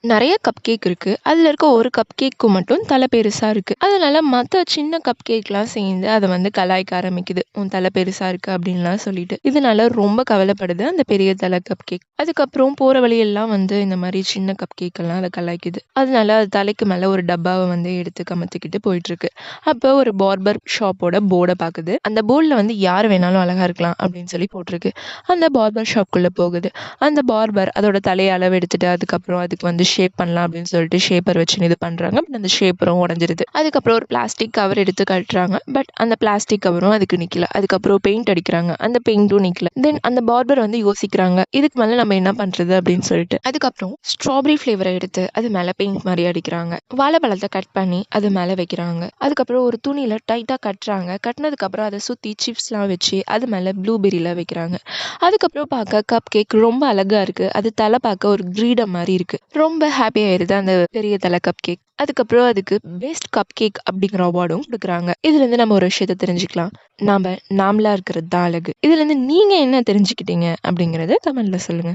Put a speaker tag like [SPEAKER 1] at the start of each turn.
[SPEAKER 1] நெறைய cup cake இருக்கு. அதுல இருக்க ஒரு கப் கேக்கு மட்டும் தல பெருசா இருக்கு. அதனால மத்த சின்ன கப் கேக்லாம் சேர்ந்து அத வந்து கலாய்க்க ஆரம்பிக்குது. "உன் தல பெருசா இருக்கு" அப்படின்லாம் சொல்லிட்டு. இதனால ரொம்ப கவலைப்படுது அந்த பெரிய தல கப் கேக். அதுக்கப்புறம் போற வழியெல்லாம் வந்து இந்த மாரி சின்ன கப் கேக்கெல்லாம் அத கலாய்க்குது. அதனால அது தலைக்கு மேல ஒரு டப்பாவ வந்து எடுத்து கமத்திக்கிட்டு போயிட்டுருக்கு. அப்ப ஒரு பார்பர் ஷாப்போட போர்ட பாக்குது. அந்த போர்ட்ல வந்து யார் வேணாலும் அழகா இருக்கலாம் அப்படின்னு சொல்லி போட்டிருக்கு. அந்த பார்பர் ஷாப்க்குள்ள போகுது. அந்த பார்பர் அதோட தலைய அளவு எடுத்துட்டு, அதுக்கப்புறம் அதுக்கு வந்து ஷேப் பண்ணலாம் அப்படின்னு சொல்லிட்டு ஷேப்பர் வச்சு இது பண்றாங்க. பட் அந்த ஷேப்பரும் உடைஞ்சிருது. அதுக்கப்புறம் ஒரு பிளாஸ்டிக் கவர் எடுத்து கழட்டுறாங்க. பட் அந்த பிளாஸ்டிக் கவரும் அதுக்கு நிக்கல. அதுக்கப்புறம் பெயிண்ட் அடிக்கிறாங்க. அந்த பெயிண்ட்டும் நிக்கல. தென் அந்த பார்பர் வந்து யோசிக்கிறாங்க. இதுக்கு மேல நம்ம என்ன பண்றது அப்படின்னு சொல்லிட்டு. அதுக்கப்புறம் ஸ்ட்ராபெர்ரி ஃப்ளேவர எடுத்து அது மேல பெயிண்ட் மாரி அடிக்கிறாங்க. வாழைப்பழத்த கட் பண்ணி அது மேல வைக்கிறாங்க. அதுக்கப்புறம் ஒரு துணியில டைட்டா கட்டுறாங்க. கட்டுனதுக்கு அப்புறம் அத சுத்தி சிப்ஸ்லாம் வச்சு அது மேல ப்ளூபெர்ரில வைக்கிறாங்க. அதுக்கப்புறம் பார்க்க கப் கேக் ரொம்ப அழகா இருக்கு. அது தல பார்க்க ஒரு கிரீடம் மாரி இருக்கு. ரொம்ப ஹாப்பி ஆயிருது அந்த பெரிய தல கப் கேக். அதுக்கப்புறம் அதுக்கு பெஸ்ட் கப் கேக் அப்படிங்கிற அவார்டும் குடுக்குறாங்க. இதுலேருந்து நம்ம ஒரு விஷயத்த தெரிஞ்சுக்கலாம். நாம நாமளா இருக்கிறது தான் அழகு. இதுலேருந்து நீங்க என்ன தெரிஞ்சுக்கிட்டீங்க அப்படிங்கிறத கமெண்ட்ல சொல்லுங்க.